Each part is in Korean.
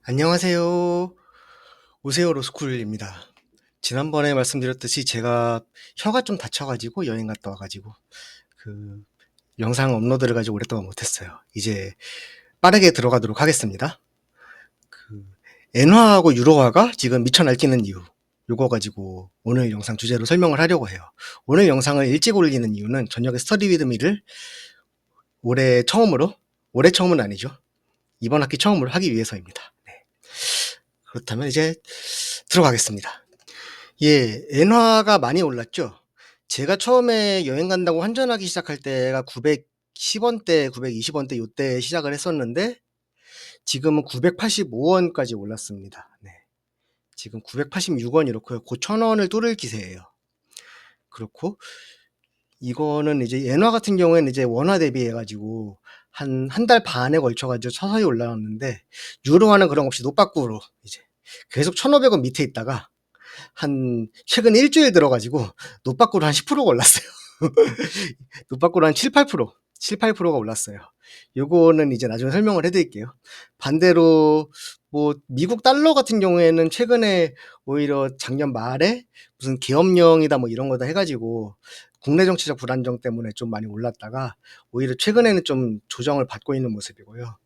안녕하세요. 오세요 로스쿨입니다. 지난번에 말씀드렸듯이 제가 혀가 좀 다쳐 가지고 여행 갔다 와 가지고 그 영상 업로드를 가지고 오랫동안 못 했어요. 이제 빠르게 들어가도록 하겠습니다. 그 엔화하고 유로화가 지금 미쳐 날뛰는 이유, 요거 가지고 오늘 영상 주제로 설명을 하려고 해요. 오늘 영상을 일찍 올리는 이유는 저녁에 스터디 위드 미를 올해 처음으로, 올해 처음은 아니죠. 이번 학기 처음으로 하기 위해서입니다. 네. 그렇다면 이제 들어가겠습니다. 예, 엔화가 많이 올랐죠. 제가 처음에 여행 간다고 환전하기 시작할 때가 910원대, 920원대 요때 시작을 했었는데 지금은 985원까지 올랐습니다. 네. 지금 986원 이렇고요. 곧 1000원을 뚫을 기세예요. 그렇고 이거는 이제 엔화 같은 경우에는 이제 원화 대비해 가지고 한 달 반에 걸쳐 가지고 서서히 올라왔는데 유로화는 그런 거 없이 노빠꾸로 이제 계속 1,500원 밑에 있다가 한 최근 일주일 들어 가지고 노빠꾸로 한 10%가 올랐어요. 노빠꾸로 한 7-8%, 7-8%가 올랐어요. 요거는 이제 나중에 설명을 해 드릴게요. 반대로 뭐 미국 달러 같은 경우에는 최근에 오히려 작년 말에 무슨 계엄령이다 뭐 이런 거다 해 가지고 국내 정치적 불안정 때문에 좀 많이 올랐다가 오히려 최근에는 좀 조정을 받고 있는 모습이고요.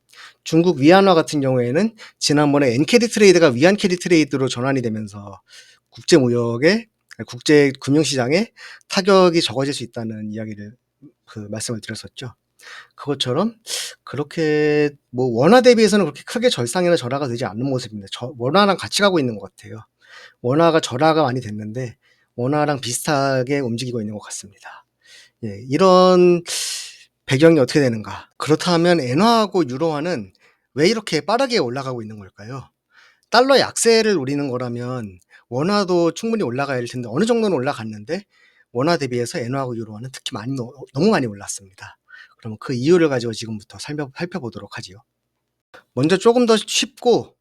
중국 위안화 같은 경우에는 지난번에 엔캐리 트레이드가 위안 캐리 트레이드로 전환이 되면서 국제 무역에, 국제 금융시장에 타격이 적어질 수 있다는 이야기를 말씀을 드렸었죠. 그것처럼 그렇게 뭐 원화 대비해서는 그렇게 크게 절상이나 절하가 되지 않는 모습입니다. 원화랑 같이 가고 있는 것 같아요. 원화가 절하가 많이 됐는데 원화랑 비슷하게 움직이고 있는 것 같습니다. 예, 이런 배경이 어떻게 되는가? 그렇다면 엔화하고 유로화는 왜 이렇게 빠르게 올라가고 있는 걸까요? 달러 약세를 노리는 거라면 원화도 충분히 올라가야 할 텐데 어느 정도는 올라갔는데 원화 대비해서 엔화하고 유로화는 특히 너무 많이 올랐습니다. 그러면 그 이유를 가지고 지금부터 살펴보도록 하지요. 먼저 조금 더 쉽고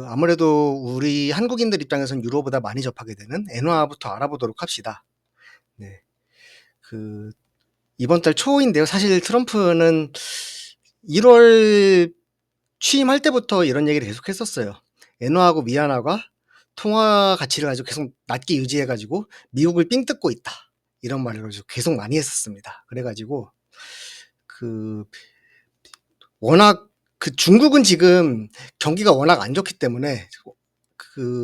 아무래도 우리 한국인들 입장에서는 유로보다 많이 접하게 되는 엔화부터 알아보도록 합시다. 네. 이번 달 초인데요. 사실 트럼프는 1월 취임할 때부터 이런 얘기를 계속 했었어요. 엔화하고 위안화가 통화 가치를 가지고 계속 낮게 유지해 가지고 미국을 삥 뜯고 있다. 이런 말을 가지고 계속 많이 했었습니다. 그래 가지고 그 워낙 중국은 지금 경기가 워낙 안 좋기 때문에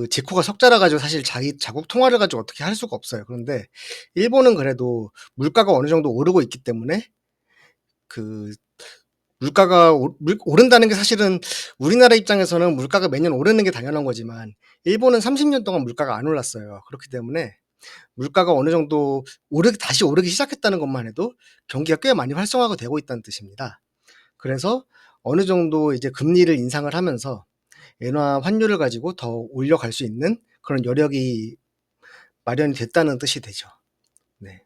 재코가 석자라 가지고 사실 자국 통화를 가지고 어떻게 할 수가 없어요. 그런데 일본은 그래도 물가가 어느 정도 오르고 있기 때문에 그 물가가 오른다는 게 사실은 우리나라 입장에서는 물가가 매년 오르는 게 당연한 거지만 일본은 30년 동안 물가가 안 올랐어요. 그렇기 때문에 물가가 어느 정도 다시 오르기 시작했다는 것만 해도 경기가 꽤 많이 활성화가 되고 있다는 뜻입니다. 그래서 어느 정도 이제 금리를 인상을 하면서 엔화 환율을 가지고 더 올려갈 수 있는 그런 여력이 마련이 됐다는 뜻이 되죠. 네.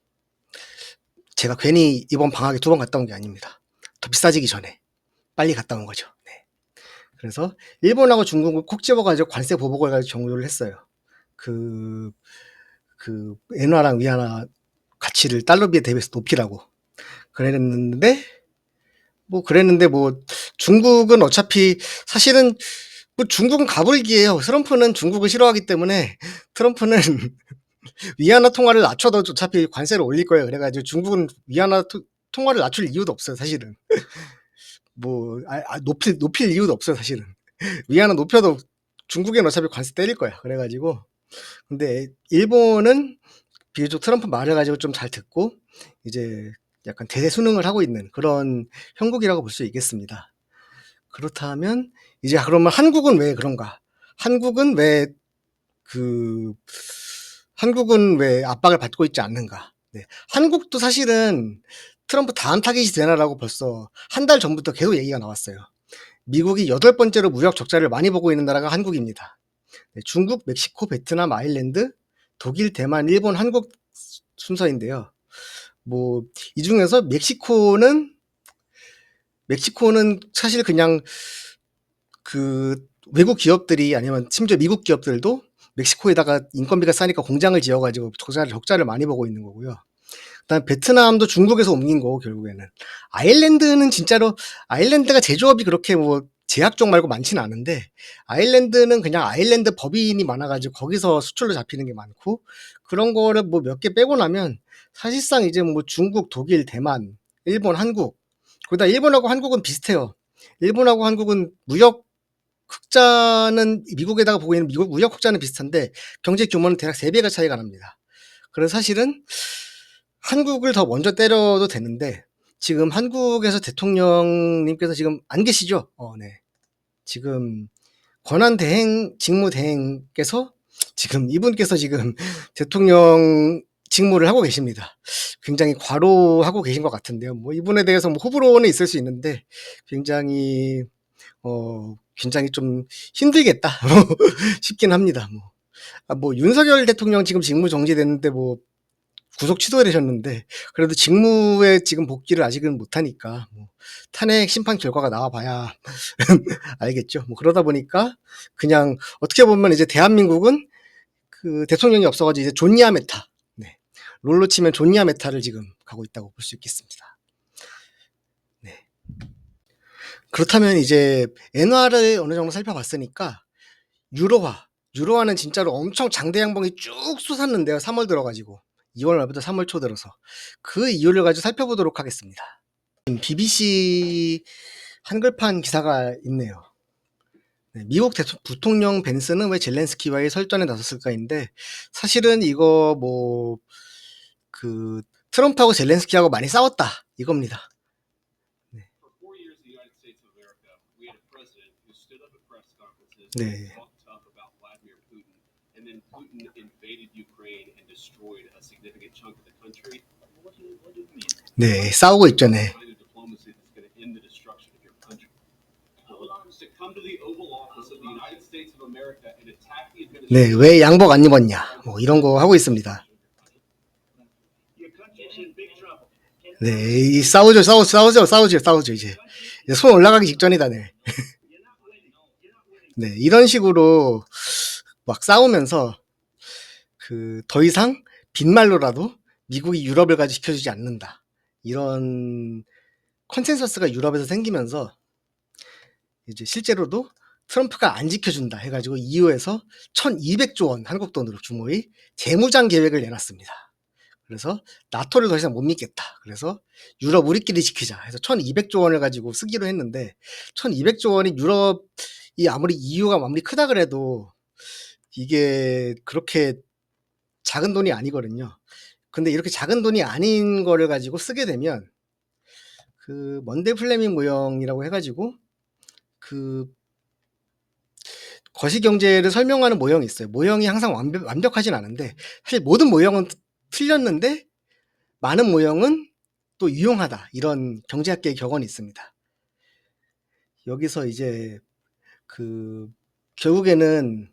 제가 괜히 이번 방학에 2번 갔다 온 게 아닙니다. 더 비싸지기 전에 빨리 갔다 온 거죠. 네. 그래서 일본하고 중국을 콕 집어가지고 관세 보복을 가지고 정도를 했어요. 엔화랑 위안화 가치를 달러 비에 대비해서 높이라고. 그랬는데 중국은 어차피 사실은 중국은 가불기예요. 트럼프는 중국을 싫어하기 때문에 트럼프는 위안화 통화를 낮춰도 어차피 관세를 올릴 거예요. 그래가지고 중국은 위안화 통화를 낮출 이유도 없어요. 사실은 높일 이유도 없어요. 사실은 위안화 높여도 중국엔 어차피 관세 때릴 거야. 그래가지고 근데 일본은 비교적 트럼프 말을 가지고 좀 잘 듣고 이제 약간 대대순응을 하고 있는 그런 형국이라고 볼 수 있겠습니다. 그렇다면 이제 그러면 한국은 왜 그런가? 한국은 왜 그 한국은 왜 압박을 받고 있지 않는가? 네. 한국도 사실은 트럼프 다음 타깃이 되나라고 벌써 한 달 전부터 계속 얘기가 나왔어요. 미국이 8번째로 무역 적자를 많이 보고 있는 나라가 한국입니다. 네, 중국, 멕시코, 베트남, 아일랜드, 독일, 대만, 일본, 한국 순서인데요. 이 중에서 멕시코는 사실 그냥 외국 기업들이 아니면 심지어 미국 기업들도 멕시코에다가 인건비가 싸니까 공장을 지어가지고 적자를 많이 보고 있는 거고요. 그다음 베트남도 중국에서 옮긴 거고 결국에는 아일랜드는 진짜로 아일랜드가 제조업이 그렇게 제약종 말고 많지는 않은데 아일랜드는 그냥 아일랜드 법인이 많아가지고 거기서 수출로 잡히는 게 많고 그런 거를 뭐 몇 개 빼고 나면 사실상 이제 뭐 중국, 독일, 대만, 일본, 한국 거기다 일본하고 한국은 비슷해요. 일본하고 한국은 무역 흑자는 미국에다가 보고 있는 미국 무역 흑자는 비슷한데 경제 규모는 대략 3배가 차이가 납니다. 그래서 사실은 한국을 더 먼저 때려도 되는데 지금 한국에서 대통령님께서 지금 안 계시죠? 네. 지금 권한대행 직무대행께서 지금 이분께서 지금 대통령 직무를 하고 계십니다. 굉장히 과로하고 계신 것 같은데요. 뭐 이분에 대해서 뭐 호불호는 있을 수 있는데 굉장히 굉장히 좀 힘들겠다 싶긴 합니다. 뭐 윤석열 대통령 지금 직무 정지됐는데 뭐 구속 취소되셨는데 그래도 직무에 지금 복귀를 아직은 못하니까 뭐 탄핵 심판 결과가 나와봐야 알겠죠. 뭐 그러다 보니까 그냥 어떻게 보면 이제 대한민국은 그 대통령이 없어가지고 이제 존야 메타, 네. 롤로 치면 존야 메타를 지금 가고 있다고 볼 수 있겠습니다. 네. 그렇다면 이제 엔화를 어느 정도 살펴봤으니까 유로화는 진짜로 엄청 장대 양봉이 쭉 솟았는데요. 3월 들어가지고 2월 말부터 3월 초 들어서 그 이유를 가지고 살펴보도록 하겠습니다. BBC 한글판 기사가 있네요. 네, 미국 부통령 벤스는 왜 젤렌스키와의 설전에 나섰을까인데 사실은 이거 뭐 그 트럼프하고 젤렌스키하고 많이 싸웠다 이겁니다. 네. 네. 네, 싸우고 있죠, 네. 네, 왜 양복 안 입었냐, 뭐 이런 거 하고 있습니다. 네, 이 싸우죠, 이제 손 올라가기 직전이다, 네. 네, 이런 식으로 막 싸우면서 그 더 이상 빈말로라도 미국이 유럽을 가지고 지켜주지 않는다. 이런 컨센서스가 유럽에서 생기면서 이제 실제로도 트럼프가 안 지켜준다 해가지고 EU에서 1200조 원 한국 돈으로 규모의 재무장 계획을 내놨습니다. 그래서 나토를 더 이상 못 믿겠다. 그래서 유럽 우리끼리 지키자 해서 1200조 원을 가지고 쓰기로 했는데 1200조 원이 유럽이 아무리 EU가 아무리 크다 그래도 이게 그렇게 작은 돈이 아니거든요. 근데 이렇게 작은 돈이 아닌 거를 가지고 쓰게 되면 그 먼데 플레밍 모형이라고 해가지고 그 거시경제를 설명하는 모형이 있어요. 모형이 항상 완벽하진 않은데 사실 모든 모형은 틀렸는데 많은 모형은 또 유용하다. 이런 경제학계의 격언이 있습니다. 여기서 이제 그 결국에는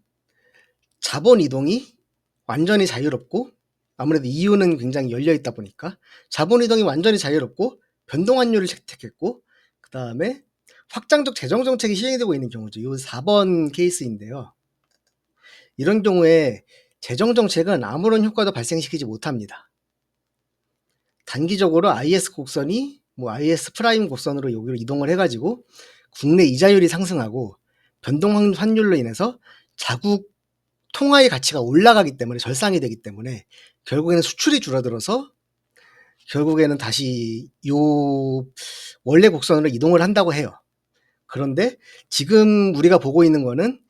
자본 이동이 완전히 자유롭고 아무래도 EU는 굉장히 열려 있다 보니까 자본 이동이 완전히 자유롭고 변동 환율을 채택했고 그 다음에 확장적 재정 정책이 시행되고 있는 경우죠. 이 4번 케이스인데요. 이런 경우에 재정 정책은 아무런 효과도 발생시키지 못합니다. 단기적으로 IS 곡선이 뭐 IS 프라임 곡선으로 여기로 이동을 해가지고 국내 이자율이 상승하고 변동 환율로 인해서 자국 통화의 가치가 올라가기 때문에 절상이 되기 때문에 결국에는 수출이 줄어들어서 결국에는 다시 요 원래 곡선으로 이동을 한다고 해요. 그런데 지금 우리가 보고 있는 거는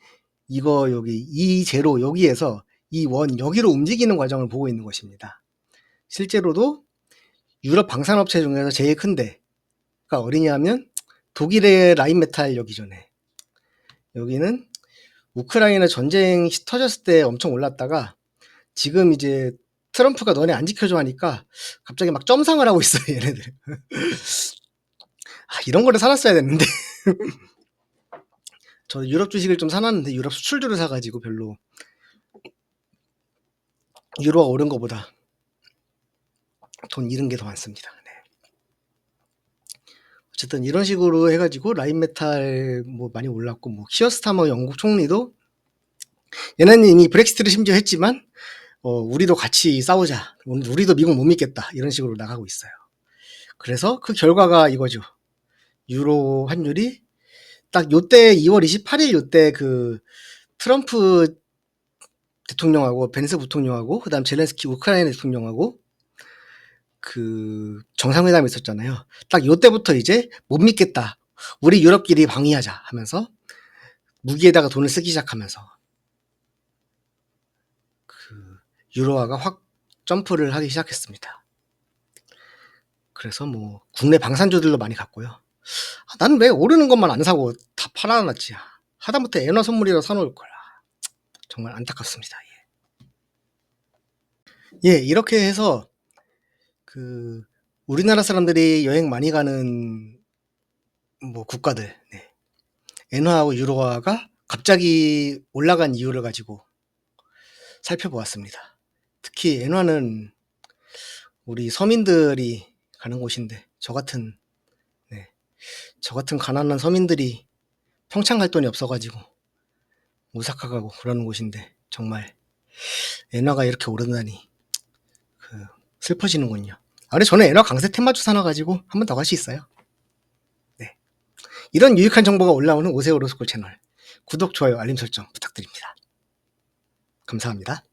이거 여기 이 제로 여기에서 이 원 여기로 움직이는 과정을 보고 있는 것입니다. 실제로도 유럽 방산업체 중에서 제일 큰 데가 어디냐면 독일의 라인메탈 여기전에 여기는 우크라이나 전쟁 터졌을 때 엄청 올랐다가 지금 이제 트럼프가 너네 안 지켜줘 하니까 갑자기 막 점상을 하고 있어요 얘네들. 이런 거를 사놨어야 됐는데 저 유럽 주식을 좀 사놨는데 유럽 수출주를 사가지고 별로 유로가 오른 거보다 돈 잃은 게 더 많습니다. 네. 어쨌든 이런 식으로 해가지고 라인메탈 뭐 많이 올랐고 뭐 키어스타머 영국 총리도 얘네는 이미 브렉시트를 심지어 했지만 우리도 같이 싸우자. 우리도 미국 못 믿겠다. 이런 식으로 나가고 있어요. 그래서 그 결과가 이거죠. 유로 환율이 딱 요때 2월 28일 요때 그 트럼프 대통령하고 벤스 부통령하고 그다음 젤렌스키 우크라이나 대통령하고 그 정상회담이 있었잖아요. 딱 요때부터 이제 못 믿겠다. 우리 유럽끼리 방위하자 하면서 무기에다가 돈을 쓰기 시작하면서 그 유로화가 확 점프를 하기 시작했습니다. 그래서 뭐 국내 방산주들도 많이 갔고요. 나는 왜 오르는 것만 안 사고 다 팔아놨지. 하다못해 엔화 선물이라 사놓을 거야. 정말 안타깝습니다. 예, 이렇게 해서 그 우리나라 사람들이 여행 많이 가는 뭐 국가들, 네. 엔화하고 유로화가 갑자기 올라간 이유를 가지고 살펴보았습니다. 특히 엔화는 우리 서민들이 가는 곳인데 저 같은 가난한 서민들이 평창 갈 돈이 없어가지고 오사카 가고 그러는 곳인데 정말 엔화가 이렇게 오르다니 슬퍼지는군요. 근데 저는 엔화 강세 테마주 사놔가지고 한 번 더 갈 수 있어요. 네. 이런 유익한 정보가 올라오는 오세오 로스쿨 채널 구독, 좋아요, 알림 설정 부탁드립니다. 감사합니다.